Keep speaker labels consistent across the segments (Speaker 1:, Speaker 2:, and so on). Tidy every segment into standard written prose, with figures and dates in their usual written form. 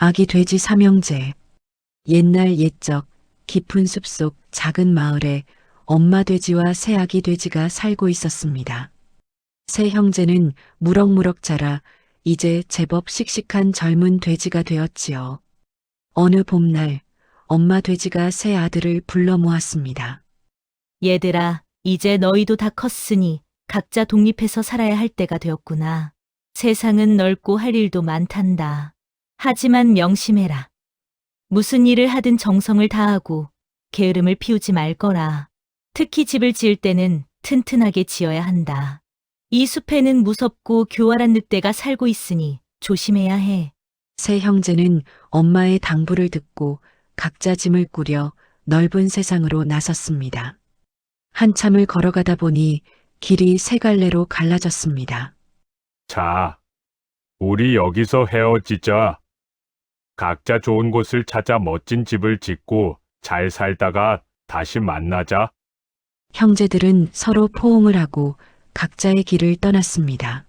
Speaker 1: 아기 돼지 삼형제. 옛날 옛적 깊은 숲속 작은 마을에 엄마 돼지와 새 아기 돼지가 살고 있었습니다. 새 형제는 무럭무럭 자라 이제 제법 씩씩한 젊은 돼지가 되었지요. 어느 봄날 엄마 돼지가 새 아들을 불러 모았습니다.
Speaker 2: 얘들아, 이제 너희도 다 컸으니 각자 독립해서 살아야 할 때가 되었구나. 세상은 넓고 할 일도 많단다. 하지만 명심해라. 무슨 일을 하든 정성을 다하고 게으름을 피우지 말 거라. 특히 집을 지을 때는 튼튼하게 지어야 한다. 이 숲에는 무섭고 교활한 늑대가 살고 있으니 조심해야 해.
Speaker 1: 새 형제는 엄마의 당부를 듣고 각자 짐을 꾸려 넓은 세상으로 나섰습니다. 한참을 걸어가다 보니 길이 세 갈래로 갈라졌습니다.
Speaker 3: 자, 우리 여기서 헤어지자. 각자 좋은 곳을 찾아 멋진 집을 짓고 잘 살다가 다시 만나자.
Speaker 1: 형제들은 서로 포옹을 하고 각자의 길을 떠났습니다.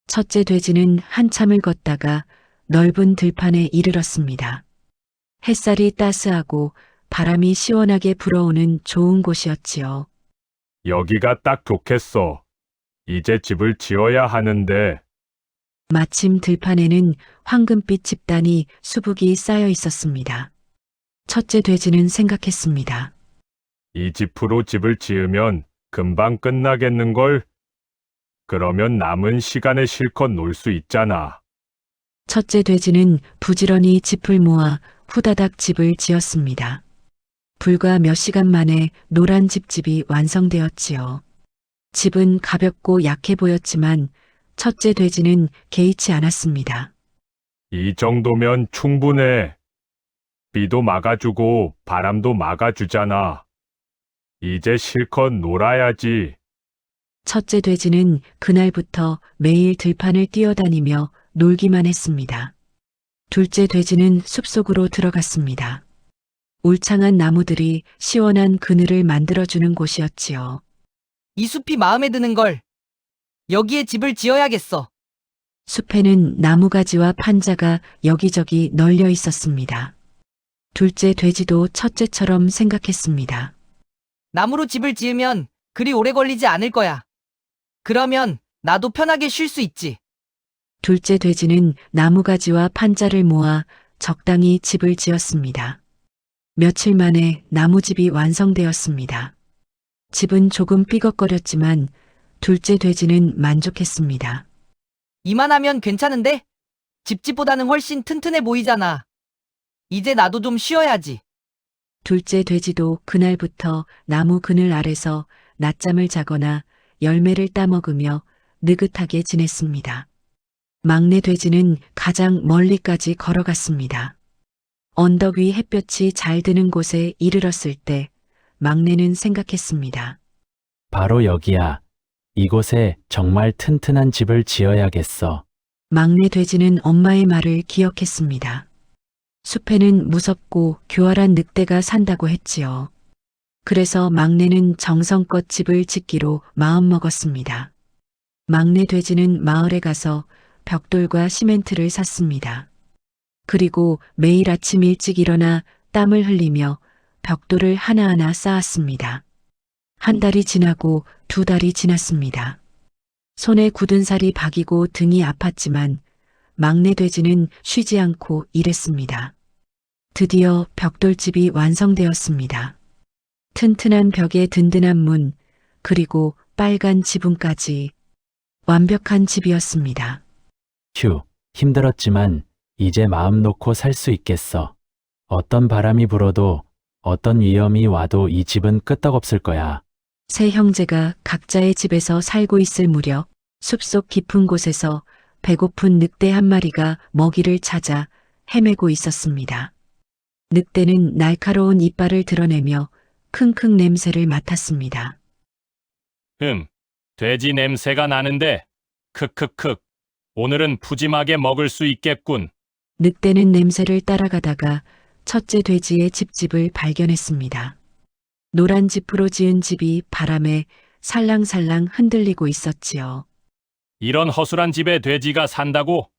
Speaker 1: 첫째 돼지는 한참을 걷다가 넓은 들판에 이르렀습니다. 햇살이 따스하고 바람이 시원하게 불어오는 좋은 곳이었지요.
Speaker 3: 여기가 딱 좋겠어. 이제 집을 지어야 하는데.
Speaker 1: 마침 들판에는 황금빛 집단이 수북이 쌓여 있었습니다. 첫째 돼지는 생각했습니다.
Speaker 3: 이 집으로 집을 지으면 금방 끝나겠는걸? 그러면 남은 시간에 실컷 놀 수 있잖아.
Speaker 1: 첫째 돼지는 부지런히 짚을 모아 후다닥 집을 지었습니다. 불과 몇 시간 만에 노란 집집이 완성되었지요. 집은 가볍고 약해 보였지만 첫째 돼지는 개의치 않았습니다.
Speaker 3: 이 정도면 충분해. 비도 막아주고 바람도 막아주잖아. 이제 실컷 놀아야지.
Speaker 1: 첫째 돼지는 그날부터 매일 들판을 뛰어다니며 놀기만 했습니다. 둘째 돼지는 숲속으로 들어갔습니다. 울창한 나무들이 시원한 그늘을 만들어주는 곳이었지요.
Speaker 4: 이 숲이 마음에 드는 걸. 여기에 집을 지어야겠어.
Speaker 1: 숲에는 나무가지와 판자가 여기저기 널려 있었습니다. 둘째 돼지도 첫째처럼 생각했습니다.
Speaker 4: 나무로 집을 지으면 그리 오래 걸리지 않을 거야. 그러면 나도 편하게 쉴 수 있지.
Speaker 1: 둘째 돼지는 나무가지와 판자를 모아 적당히 집을 지었습니다. 며칠 만에 나무집이 완성되었습니다. 집은 조금 삐걱거렸지만 둘째 돼지는 만족했습니다.
Speaker 4: 이만하면 괜찮은데? 집집보다는 훨씬 튼튼해 보이잖아. 이제 나도 좀 쉬어야지.
Speaker 1: 둘째 돼지도 그날부터 나무 그늘 아래서 낮잠을 자거나 열매를 따먹으며 느긋하게 지냈습니다. 막내 돼지는 가장 멀리까지 걸어갔습니다. 언덕 위 햇볕이 잘 드는 곳에 이르렀을 때 막내는 생각했습니다.
Speaker 5: 바로 여기야. 이곳에 정말 튼튼한 집을 지어야겠어.
Speaker 1: 막내 돼지는 엄마의 말을 기억했습니다. 숲에는 무섭고 교활한 늑대가 산다고 했지요. 그래서 막내는 정성껏 집을 짓기로 마음먹었습니다. 막내 돼지는 마을에 가서 벽돌과 시멘트를 샀습니다. 그리고 매일 아침 일찍 일어나 땀을 흘리며 벽돌을 하나하나 쌓았습니다. 한 달이 지나고 두 달이 지났습니다. 손에 굳은 살이 박이고 등이 아팠지만 막내 돼지는 쉬지 않고 일했습니다. 드디어 벽돌집이 완성되었습니다. 튼튼한 벽에 든든한 문, 그리고 빨간 지붕까지 완벽한 집이었습니다.
Speaker 5: 휴, 힘들었지만 이제 마음 놓고 살 수 있겠어. 어떤 바람이 불어도 어떤 위험이 와도 이 집은 끄떡없을 거야.
Speaker 1: 세 형제가 각자의 집에서 살고 있을 무렵 숲속 깊은 곳에서 배고픈 늑대 한 마리가 먹이를 찾아 헤매고 있었습니다. 늑대는 날카로운 이빨을 드러내며 킁킁 냄새를 맡았습니다.
Speaker 3: 돼지 냄새가 나는데. 크크크. 오늘은 푸짐하게 먹을 수 있겠군.
Speaker 1: 늑대는 냄새를 따라가다가 첫째 돼지의 집집을 발견했습니다. 노란 지프로 지은 집이 바람에 살랑살랑 흔들리고 있었지요.
Speaker 3: 이런 허술한 집에 돼지가 산다고?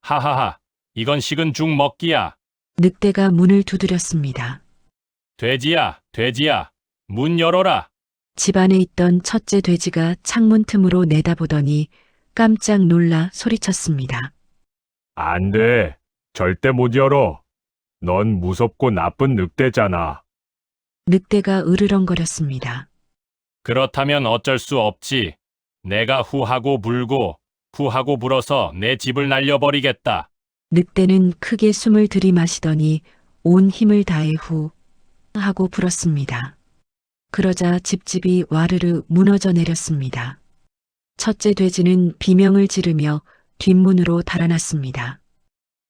Speaker 3: 하하하. 이건 식은 죽 먹기야.
Speaker 1: 늑대가 문을 두드렸습니다.
Speaker 3: 돼지야, 돼지야, 문 열어라.
Speaker 1: 집 안에 있던 첫째 돼지가 창문 틈으로 내다보더니 깜짝 놀라 소리쳤습니다.
Speaker 3: 안 돼. 절대 못 열어. 넌 무섭고 나쁜 늑대잖아.
Speaker 1: 늑대가 으르렁거렸습니다.
Speaker 3: 그렇다면 어쩔 수 없지. 내가 후하고 불고, 후하고 불어서 내 집을 날려버리겠다.
Speaker 1: 늑대는 크게 숨을 들이마시더니 온 힘을 다해 후 하고 불었습니다. 그러자 집집이 와르르 무너져 내렸습니다. 첫째 돼지는 비명을 지르며 뒷문으로 달아났습니다.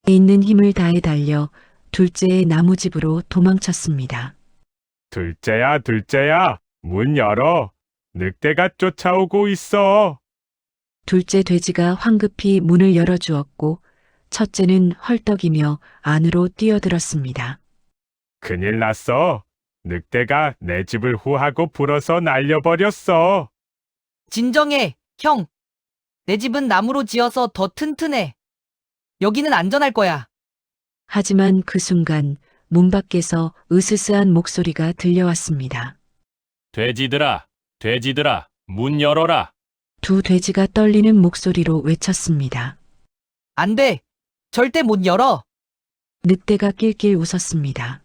Speaker 1: 있는 힘을 다해 달려 둘째의 나무집으로 도망쳤습니다.
Speaker 3: 둘째야, 둘째야, 문 열어. 늑대가 쫓아오고 있어.
Speaker 1: 둘째 돼지가 황급히 문을 열어주었고 첫째는 헐떡이며 안으로 뛰어들었습니다.
Speaker 3: 큰일 났어. 늑대가 내 집을 후하고 불어서 날려버렸어.
Speaker 4: 진정해, 형. 내 집은 나무로 지어서 더 튼튼해. 여기는 안전할 거야.
Speaker 1: 하지만 그 순간 문 밖에서 으스스한 목소리가 들려왔습니다.
Speaker 3: 돼지들아, 돼지들아, 문 열어라.
Speaker 1: 두 돼지가 떨리는 목소리로 외쳤습니다.
Speaker 4: 안 돼. 절대 못 열어.
Speaker 1: 늑대가 낄낄 웃었습니다.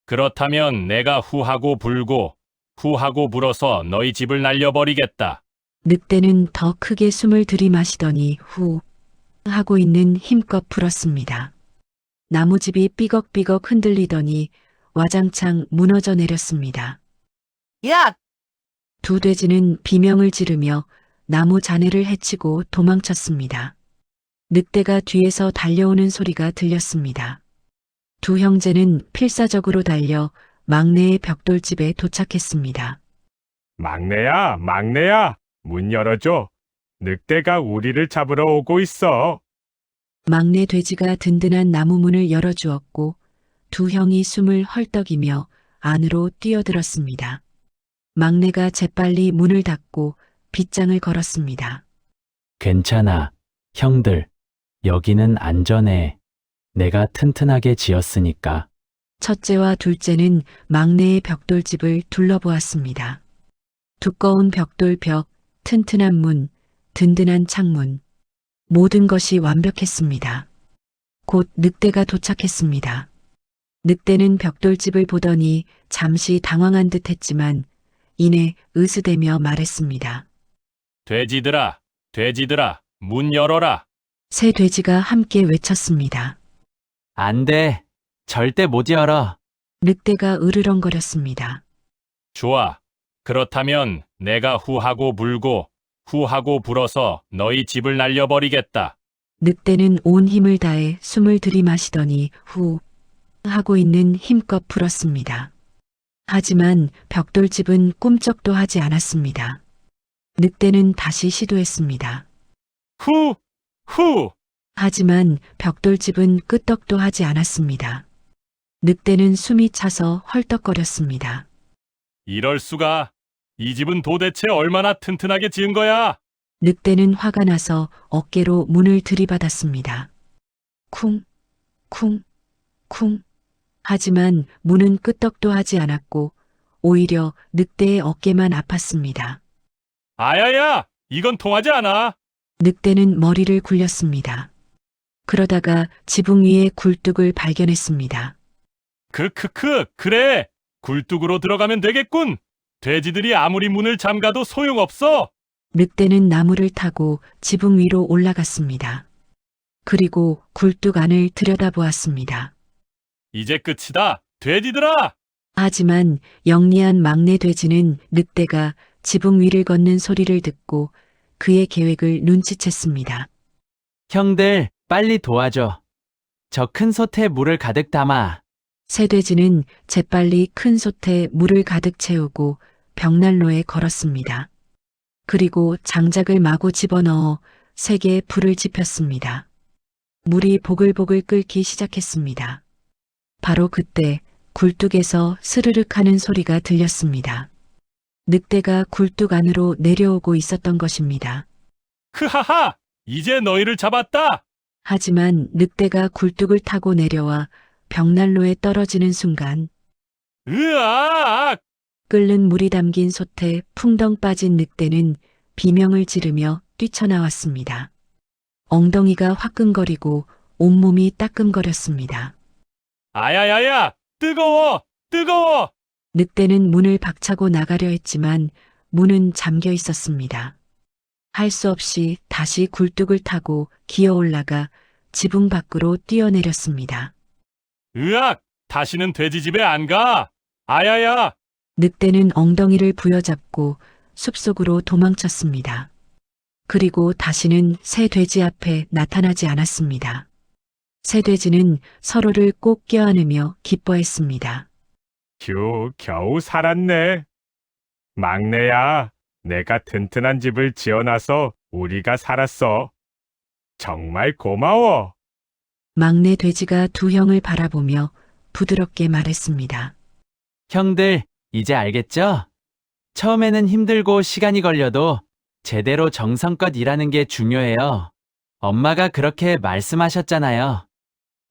Speaker 3: 그렇다면 내가 후하고 불고, 후하고 불어서 너희 집을 날려버리겠다.
Speaker 1: 늑대는 더 크게 숨을 들이마시더니 후 하고 있는 힘껏 불었습니다. 나무집이 삐걱삐걱 흔들리더니 와장창 무너져 내렸습니다.
Speaker 4: 야!
Speaker 1: 두 돼지는 비명을 지르며 나무 잔해를 헤치고 도망쳤습니다. 늑대가 뒤에서 달려오는 소리가 들렸습니다. 두 형제는 필사적으로 달려 막내의 벽돌집에 도착했습니다.
Speaker 3: 막내야, 막내야, 문 열어줘. 늑대가 우리를 잡으러 오고 있어.
Speaker 1: 막내 돼지가 든든한 나무 문을 열어주었고 두 형이 숨을 헐떡이며 안으로 뛰어들었습니다. 막내가 재빨리 문을 닫고 빗장을 걸었습니다.
Speaker 5: 괜찮아. 형들. 여기는 안전해. 내가 튼튼하게 지었으니까.
Speaker 1: 첫째와 둘째는 막내의 벽돌집을 둘러보았습니다. 두꺼운 벽돌벽, 튼튼한 문, 든든한 창문. 모든 것이 완벽했습니다. 곧 늑대가 도착했습니다. 늑대는 벽돌집을 보더니 잠시 당황한 듯 했지만 이내 으스대며 말했습니다.
Speaker 3: 돼지들아, 돼지들아, 문 열어라.
Speaker 1: 세 돼지가 함께 외쳤습니다.
Speaker 5: 안 돼. 절대 못 열어.
Speaker 1: 늑대가 으르렁거렸습니다.
Speaker 3: 좋아. 그렇다면 내가 후하고 불고, 후하고 불어서 너희 집을 날려버리겠다.
Speaker 1: 늑대는 온 힘을 다해 숨을 들이마시더니 후 하고 있는 힘껏 불었습니다. 하지만 벽돌집은 꿈쩍도 하지 않았습니다. 늑대는 다시 시도했습니다.
Speaker 3: 후, 후.
Speaker 1: 하지만 벽돌집은 끄떡도 하지 않았습니다. 늑대는 숨이 차서 헐떡거렸습니다.
Speaker 3: 이럴 수가. 이 집은 도대체 얼마나 튼튼하게 지은 거야?
Speaker 1: 늑대는 화가 나서 어깨로 문을 들이받았습니다. 쿵, 쿵, 쿵. 하지만 문은 끄떡도 하지 않았고 오히려 늑대의 어깨만 아팠습니다.
Speaker 3: 아야야, 이건 통하지 않아.
Speaker 1: 늑대는 머리를 굴렸습니다. 그러다가 지붕 위에 굴뚝을 발견했습니다.
Speaker 3: 그래. 굴뚝으로 들어가면 되겠군. 돼지들이 아무리 문을 잠가도 소용없어.
Speaker 1: 늑대는 나무를 타고 지붕 위로 올라갔습니다. 그리고 굴뚝 안을 들여다보았습니다.
Speaker 3: 이제 끝이다. 돼지들아!
Speaker 1: 하지만 영리한 막내 돼지는 늑대가 지붕 위를 걷는 소리를 듣고 그의 계획을 눈치챘습니다.
Speaker 5: 형들, 빨리 도와줘. 저 큰 솥에 물을 가득 담아.
Speaker 1: 새 돼지는 재빨리 큰 솥에 물을 가득 채우고 벽난로에 걸었습니다. 그리고 장작을 마구 집어넣어 세게에 불을 지폈습니다. 물이 보글보글 끓기 시작했습니다. 바로 그때 굴뚝에서 스르륵 하는 소리가 들렸습니다. 늑대가 굴뚝 안으로 내려오고 있었던 것입니다.
Speaker 3: 크하하! 이제 너희를 잡았다.
Speaker 1: 하지만 늑대가 굴뚝을 타고 내려와 벽난로에 떨어지는 순간
Speaker 3: 으악!
Speaker 1: 끓는 물이 담긴 솥에 풍덩 빠진 늑대는 비명을 지르며 뛰쳐나왔습니다. 엉덩이가 화끈거리고 온몸이 따끔거렸습니다.
Speaker 3: 아야야야! 뜨거워! 뜨거워!
Speaker 1: 늑대는 문을 박차고 나가려 했지만 문은 잠겨 있었습니다. 할 수 없이 다시 굴뚝을 타고 기어 올라가 지붕 밖으로 뛰어내렸습니다.
Speaker 3: 으악! 다시는 돼지집에 안 가! 아야야!
Speaker 1: 늑대는 엉덩이를 부여잡고 숲속으로 도망쳤습니다. 그리고 다시는 새 돼지 앞에 나타나지 않았습니다. 새 돼지는 서로를 꼭 껴안으며 기뻐했습니다.
Speaker 3: 겨우 살았네. 막내야, 내가 튼튼한 집을 지어놔서 우리가 살았어. 정말 고마워.
Speaker 1: 막내 돼지가 두 형을 바라보며 부드럽게 말했습니다.
Speaker 5: 형들, 이제 알겠죠? 처음에는 힘들고 시간이 걸려도 제대로 정성껏 일하는 게 중요해요. 엄마가 그렇게 말씀하셨잖아요.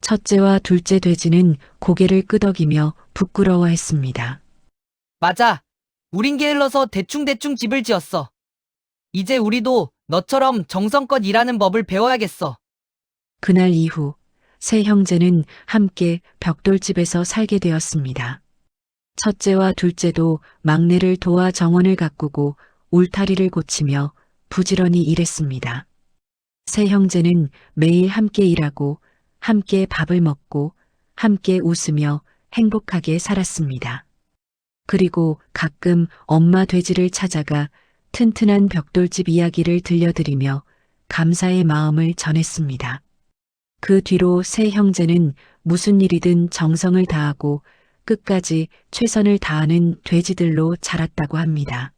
Speaker 1: 첫째와 둘째 돼지는 고개를 끄덕이며 부끄러워했습니다.
Speaker 4: 맞아. 우린 게을러서 대충대충 집을 지었어. 이제 우리도 너처럼 정성껏 일하는 법을 배워야겠어.
Speaker 1: 그날 이후 세 형제는 함께 벽돌집에서 살게 되었습니다. 첫째와 둘째도 막내를 도와 정원을 가꾸고 울타리를 고치며 부지런히 일했습니다. 세 형제는 매일 함께 일하고 함께 밥을 먹고 함께 웃으며 행복하게 살았습니다. 그리고 가끔 엄마 돼지를 찾아가 튼튼한 벽돌집 이야기를 들려드리며 감사의 마음을 전했습니다. 그 뒤로 세 형제는 무슨 일이든 정성을 다하고 끝까지 최선을 다하는 돼지들로 자랐다고 합니다.